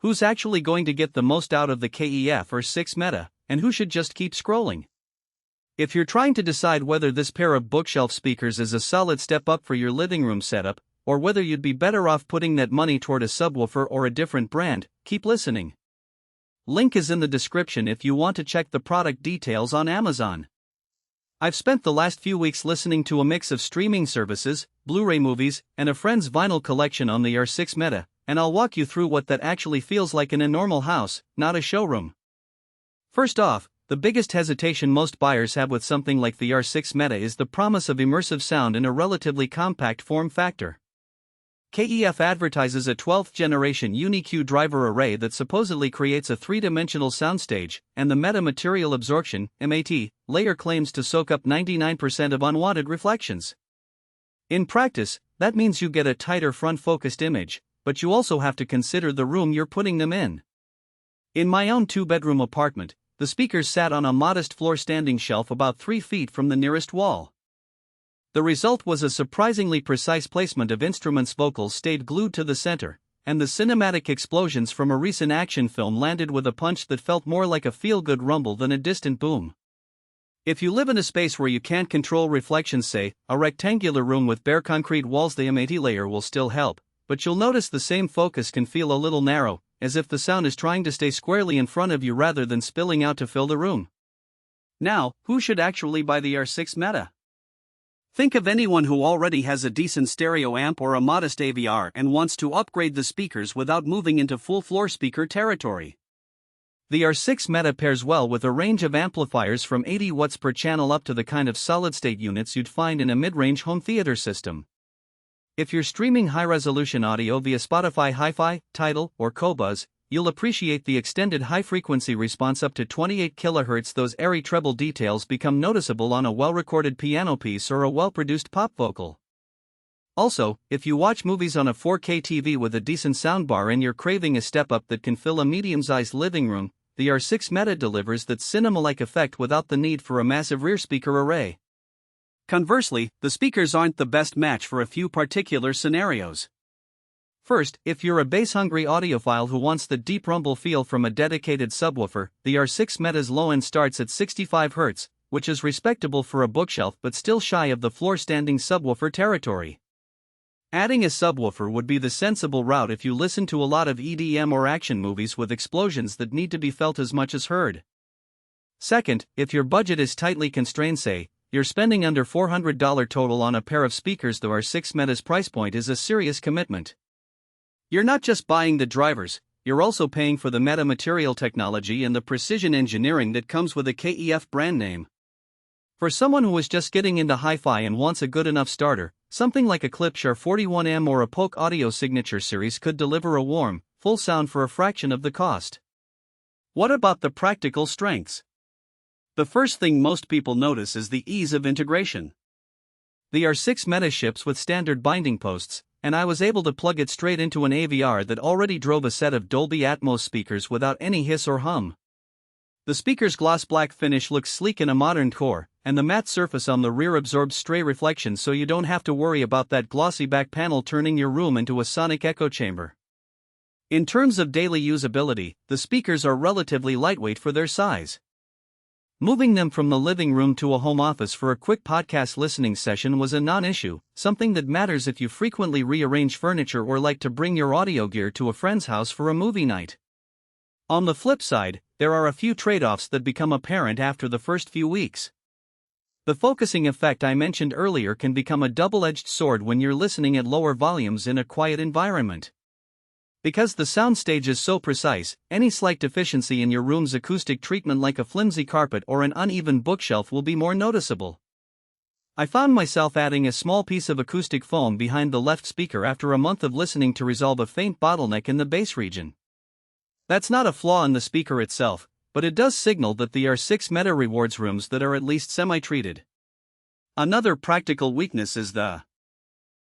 Who's actually going to get the most out of the KEF or 6 Meta, and who should just keep scrolling? If you're trying to decide whether this pair of bookshelf speakers is a solid step up for your living room setup, or whether you'd be better off putting that money toward a subwoofer or a different brand, keep listening. Link is in the description if you want to check the product details on Amazon. I've spent the last few weeks listening to a mix of streaming services, Blu-ray movies, and a friend's vinyl collection on the R6 Meta, and I'll walk you through what that actually feels like in a normal house, not a showroom. First off, the biggest hesitation most buyers have with something like the R6 Meta is the promise of immersive sound in a relatively compact form factor. KEF advertises a 12th generation Uni-Q Driver array that supposedly creates a three-dimensional soundstage, and the Meta Material Absorption (MAT) layer claims to soak up 99% of unwanted reflections. In practice, that means you get a tighter front-focused image, but you also have to consider the room you're putting them in. In my own two-bedroom apartment, the speakers sat on a modest floor-standing shelf about 3 feet from the nearest wall. The result was a surprisingly precise placement of instruments. Vocals stayed glued to the center, and the cinematic explosions from a recent action film landed with a punch that felt more like a feel-good rumble than a distant boom. If you live in a space where you can't control reflections, say, a rectangular room with bare concrete walls, the MAT layer will still help, but you'll notice the same focus can feel a little narrow, as if the sound is trying to stay squarely in front of you rather than spilling out to fill the room. Now, who should actually buy the R6 Meta? Think of anyone who already has a decent stereo amp or a modest AVR and wants to upgrade the speakers without moving into full-floor speaker territory. The R6 Meta pairs well with a range of amplifiers from 80 watts per channel up to the kind of solid-state units you'd find in a mid-range home theater system. If you're streaming high-resolution audio via Spotify Hi-Fi, Tidal, or Qobuz, you'll appreciate the extended high-frequency response up to 28 kHz. Those airy treble details become noticeable on a well-recorded piano piece or a well-produced pop vocal. Also, if you watch movies on a 4K TV with a decent soundbar and you're craving a step-up that can fill a medium-sized living room, the R6 Meta delivers that cinema-like effect without the need for a massive rear speaker array. Conversely, the speakers aren't the best match for a few particular scenarios. First, if you're a bass-hungry audiophile who wants the deep rumble feel from a dedicated subwoofer, the R6 Meta's low-end starts at 65 Hz, which is respectable for a bookshelf but still shy of the floor-standing subwoofer territory. Adding a subwoofer would be the sensible route if you listen to a lot of EDM or action movies with explosions that need to be felt as much as heard. Second, if your budget is tightly constrained, say, you're spending under $400 total on a pair of speakers, the R6 Meta's price point is a serious commitment. You're not just buying the drivers, you're also paying for the Meta material technology and the precision engineering that comes with a KEF brand name. For someone who is just getting into hi-fi and wants a good enough starter, something like a Klipschar 41M or a Polk Audio Signature Series could deliver a warm, full sound for a fraction of the cost. What about the practical strengths? The first thing most people notice is the ease of integration. The R6 Meta ships with standard binding posts, and I was able to plug it straight into an AVR that already drove a set of Dolby Atmos speakers without any hiss or hum. The speaker's gloss black finish looks sleek in a modern core, and the matte surface on the rear absorbs stray reflections so you don't have to worry about that glossy back panel turning your room into a sonic echo chamber. In terms of daily usability, the speakers are relatively lightweight for their size. Moving them from the living room to a home office for a quick podcast listening session was a non-issue, something that matters if you frequently rearrange furniture or like to bring your audio gear to a friend's house for a movie night. On the flip side, there are a few trade-offs that become apparent after the first few weeks. The focusing effect I mentioned earlier can become a double-edged sword when you're listening at lower volumes in a quiet environment. Because the soundstage is so precise, any slight deficiency in your room's acoustic treatment, like a flimsy carpet or an uneven bookshelf, will be more noticeable. I found myself adding a small piece of acoustic foam behind the left speaker after a month of listening to resolve a faint bottleneck in the bass region. That's not a flaw in the speaker itself, but it does signal that the R6 Meta rewards rooms that are at least semi-treated. Another practical weakness is the